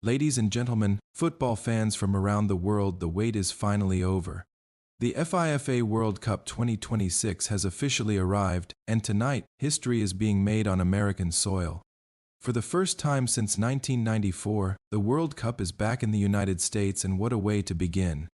Ladies and gentlemen, football fans from around the world, the wait is finally over. The FIFA World Cup 2026 has officially arrived, and tonight, history is being made on American soil. For the first time since 1994, the World Cup is back in the United States, and what a way to begin.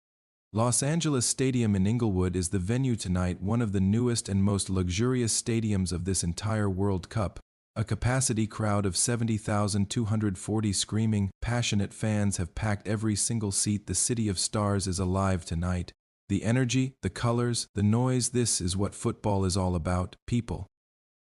Los Angeles Stadium in Inglewood is the venue tonight, one of the newest and most luxurious stadiums of this entire World Cup. A capacity crowd of 70,240 screaming, passionate fans have packed every single seat. The City of Stars is alive tonight. The energy, the colors, the noise, this is what football is all about, people.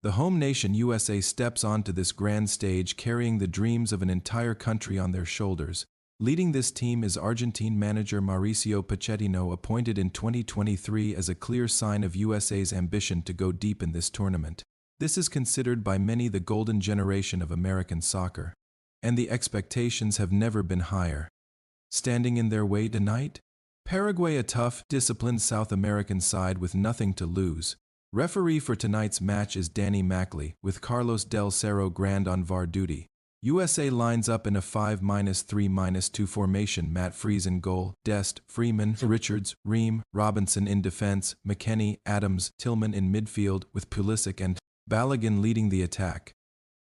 The home nation USA steps onto this grand stage carrying the dreams of an entire country on their shoulders. Leading this team is Argentine manager Mauricio Pochettino, appointed in 2023 as a clear sign of USA's ambition to go deep in this tournament. This is considered by many the golden generation of American soccer. And the expectations have never been higher. Standing in their way tonight? Paraguay, a tough, disciplined South American side with nothing to lose. Referee for tonight's match is Danny Mackley, with Carlos Del Cerro Grand on VAR duty. USA lines up in a 5-3-2 formation. Matt Freese in goal, Dest, Freeman, Richards, Ream, Robinson in defense, McKennie, Adams, Tillman in midfield, with Pulisic and Balogun leading the attack.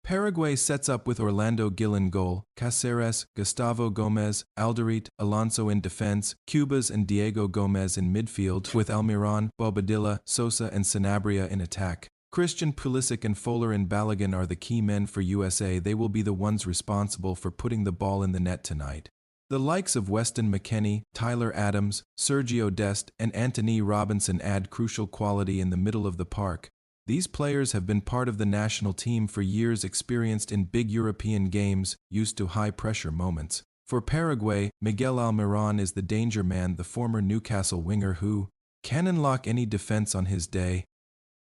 Paraguay sets up with Orlando Gil in goal, Cáceres, Gustavo Gomez, Alderete, Alonso in defense, Cubas and Diego Gomez in midfield, with Almiron, Bobadilla, Sosa and Sanabria in attack. Christian Pulisic and Fowler and Balogun are the key men for USA. They will be the ones responsible for putting the ball in the net tonight. The likes of Weston McKennie, Tyler Adams, Sergio Dest, and Anthony Robinson add crucial quality in the middle of the park. These players have been part of the national team for years, experienced in big European games, used to high-pressure moments. For Paraguay, Miguel Almiron is the danger man, the former Newcastle winger who can unlock any defense on his day.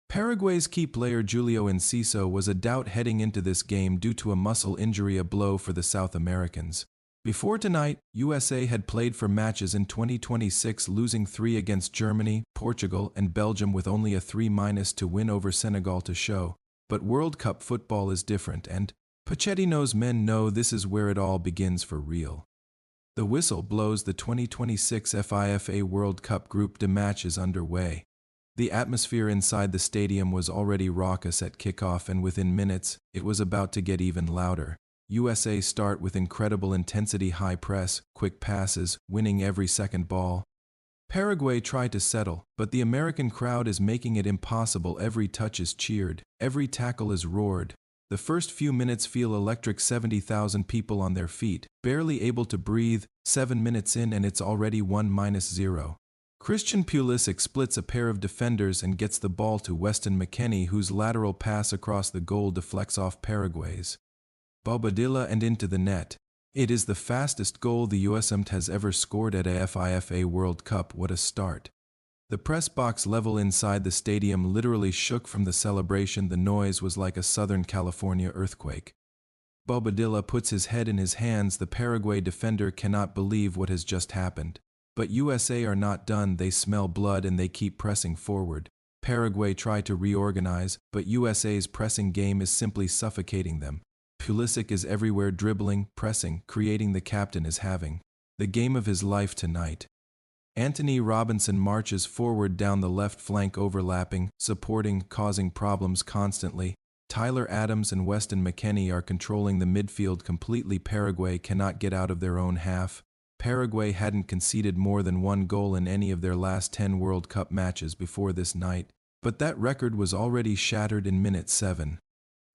Paraguay's key player Julio Enciso was a doubt heading into this game due to a muscle injury, a blow for the South Americans. Before tonight, USA had played 4 matches in 2026, losing 3 against Germany, Portugal, and Belgium, with only a 3- to win over Senegal to show. But World Cup football is different, and Pochettino's men know this is where it all begins for real. The whistle blows. The 2026 FIFA World Cup Group D match is underway. The atmosphere inside the stadium was already raucous at kickoff, and within minutes, it was about to get even louder. USA start with incredible intensity, high press, quick passes, winning every second ball. Paraguay try to settle, but the American crowd is making it impossible. Every touch is cheered, every tackle is roared. The first few minutes feel electric. 70,000 people on their feet, barely able to breathe. 7 minutes in and it's already 1-0. Christian Pulisic splits a pair of defenders and gets the ball to Weston McKennie, whose lateral pass across the goal deflects off Paraguay's Bobadilla and into the net. It is the fastest goal the USM has ever scored at a FIFA World Cup. What a start. The press box level inside the stadium literally shook from the celebration. The noise was like a Southern California earthquake. Bobadilla puts his head in his hands. The Paraguay defender cannot believe what has just happened. But USA are not done. They smell blood and they keep pressing forward. Paraguay try to reorganize, but USA's pressing game is simply suffocating them. Pulisic is everywhere, dribbling, pressing, creating. The captain is having the game of his life tonight. Anthony Robinson marches forward down the left flank, overlapping, supporting, causing problems constantly. Tyler Adams and Weston McKennie are controlling the midfield completely. Paraguay cannot get out of their own half. Paraguay hadn't conceded more than 1 goal in any of their last 10 World Cup matches before this night, but that record was already shattered in minute 7.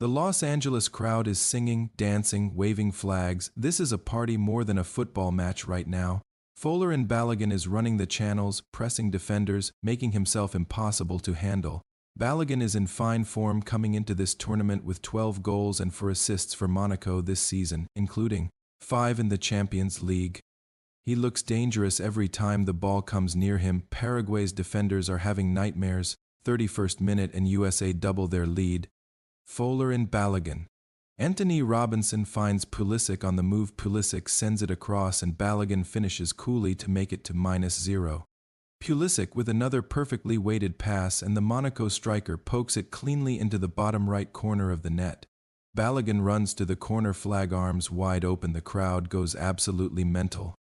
The Los Angeles crowd is singing, dancing, waving flags. This is a party more than a football match right now. Fowler and Balogun is running the channels, pressing defenders, making himself impossible to handle. Balogun is in fine form coming into this tournament with 12 goals and 4 assists for Monaco this season, including 5 in the Champions League. He looks dangerous every time the ball comes near him. Paraguay's defenders are having nightmares. 31st minute and USA double their lead. Fowler and Balogun. Anthony Robinson finds Pulisic on the move. Pulisic sends it across and Balogun finishes coolly to make it to -0. Pulisic with another perfectly weighted pass and the Monaco striker pokes it cleanly into the bottom right corner of the net. Balogun runs to the corner, flag arms wide open, the crowd goes absolutely mental.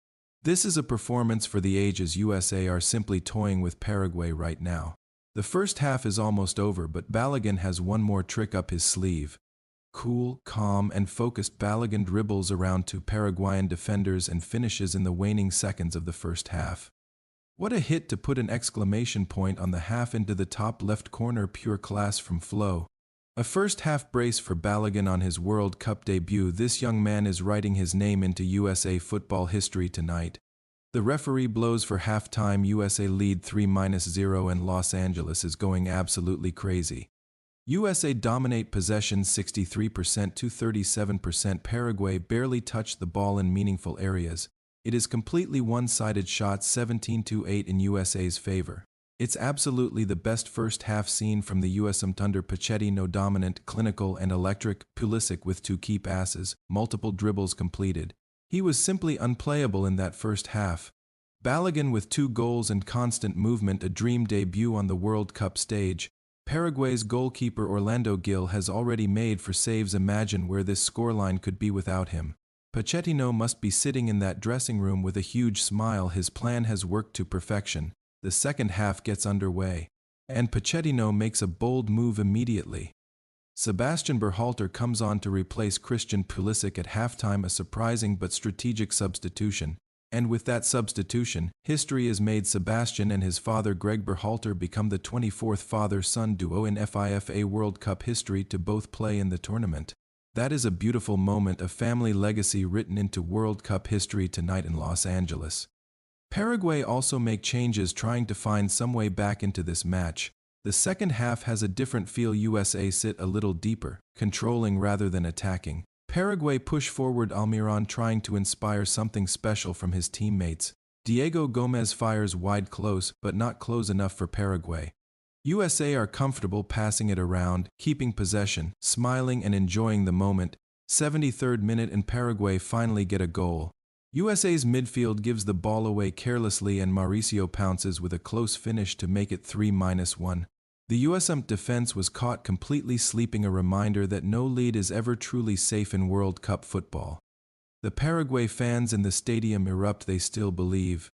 This is a performance for the ages. USA are simply toying with Paraguay right now. The first half is almost over, but Balogun has one more trick up his sleeve. Cool, calm, and focused, Balogun dribbles around two Paraguayan defenders and finishes in the waning seconds of the first half. What a hit to put an exclamation point on the half into the top left corner, pure class from Flo. A first half brace for Balogun on his World Cup debut. This young man is writing his name into USA football history tonight. The referee blows for halftime. USA lead 3-0 and Los Angeles is going absolutely crazy. USA dominate possession 63% to 37%. Paraguay barely touched the ball in meaningful areas. It is completely one-sided, shots 17-8 in USA's favor. It's absolutely the best first half seen from the US under Pochettino. Dominant, clinical, and electric. Pulisic with 2 key passes, multiple dribbles completed. He was simply unplayable in that first half. Balogun with 2 goals and constant movement, a dream debut on the World Cup stage. Paraguay's goalkeeper Orlando Gil has already made 4 saves. Imagine where this scoreline could be without him. Pochettino must be sitting in that dressing room with a huge smile. His plan has worked to perfection. The second half gets underway, and Pochettino makes a bold move immediately. Sebastian Berhalter comes on to replace Christian Pulisic at halftime, a surprising but strategic substitution. And with that substitution, history is made. Sebastian and his father Greg Berhalter become the 24th father-son duo in FIFA World Cup history to both play in the tournament. That is a beautiful moment, a family legacy written into World Cup history tonight in Los Angeles. Paraguay also make changes, trying to find some way back into this match. The second half has a different feel. USA sit a little deeper, controlling rather than attacking. Paraguay push forward, Almiron trying to inspire something special from his teammates. Diego Gomez fires wide, close, but not close enough for Paraguay. USA are comfortable passing it around, keeping possession, smiling and enjoying the moment. 73rd minute and Paraguay finally get a goal. USA's midfield gives the ball away carelessly and Mauricio pounces with a close finish to make it 3-1. The US defense was caught completely sleeping, a reminder that no lead is ever truly safe in World Cup football. The Paraguay fans in the stadium erupt, they still believe.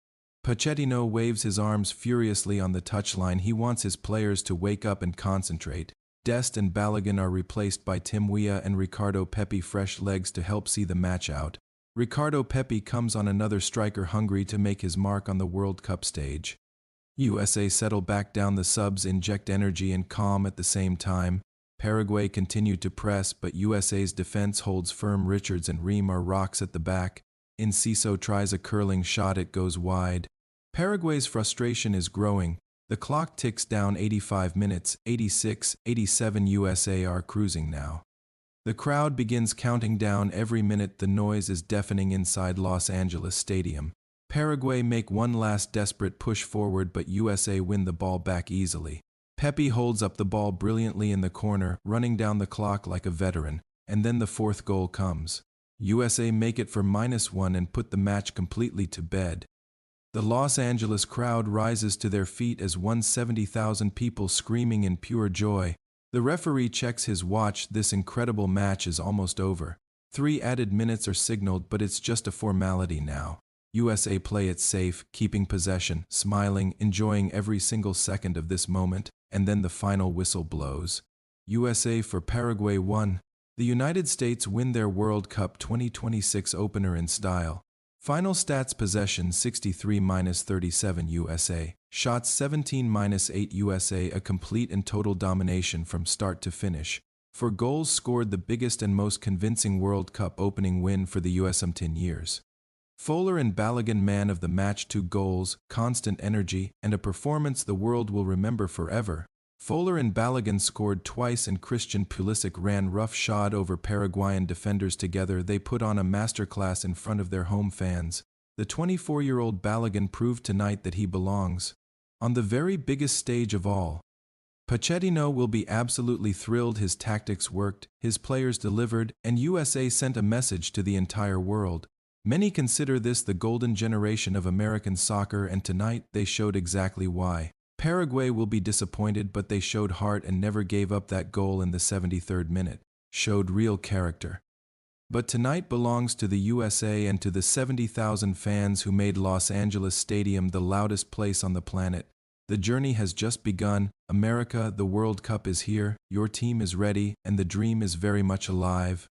Pochettino waves his arms furiously on the touchline. He wants his players to wake up and concentrate. Dest and Balogun are replaced by Tim Weah and Ricardo Pepi, fresh legs to help see the match out. Ricardo Pepi comes on, another striker hungry to make his mark on the World Cup stage. USA settle back down, the subs inject energy and calm at the same time. Paraguay continue to press, but USA's defense holds firm. Richards and Ream are rocks at the back. Enciso tries a curling shot, it goes wide. Paraguay's frustration is growing. The clock ticks down. 85 minutes, 86, 87. USA are cruising now. The crowd begins counting down every minute. The noise is deafening inside Los Angeles Stadium. Paraguay make one last desperate push forward, but USA win the ball back easily. Pepi holds up the ball brilliantly in the corner, running down the clock like a veteran, and then the 4th goal comes. USA make it for -1 and put the match completely to bed. The Los Angeles crowd rises to their feet as 170,000 people screaming in pure joy. The referee checks his watch. This incredible match is almost over. 3 added minutes are signaled, but it's just a formality now. USA play it safe, keeping possession, smiling, enjoying every single second of this moment, and then the final whistle blows. USA for Paraguay 1. The United States win their World Cup 2026 opener in style. Final stats: possession 63-37 USA, shots 17-8 USA, a complete and total domination from start to finish. For goals scored, the biggest and most convincing World Cup opening win for the US in 10 years. Fowler and Balogun man of the match, 2 goals, constant energy, and a performance the world will remember forever. Fowler and Balogun scored twice and Christian Pulisic ran roughshod over Paraguayan defenders. Together they put on a masterclass in front of their home fans. The 24-year-old Balogun proved tonight that he belongs on the very biggest stage of all. Pochettino will be absolutely thrilled. His tactics worked, his players delivered, and USA sent a message to the entire world. Many consider this the golden generation of American soccer, and tonight they showed exactly why. Paraguay will be disappointed, but they showed heart and never gave up that goal in the 73rd minute. showed real character. But tonight belongs to the USA and to the 70,000 fans who made Los Angeles Stadium the loudest place on the planet. The journey has just begun. America, the World Cup is here, your team is ready, and the dream is very much alive.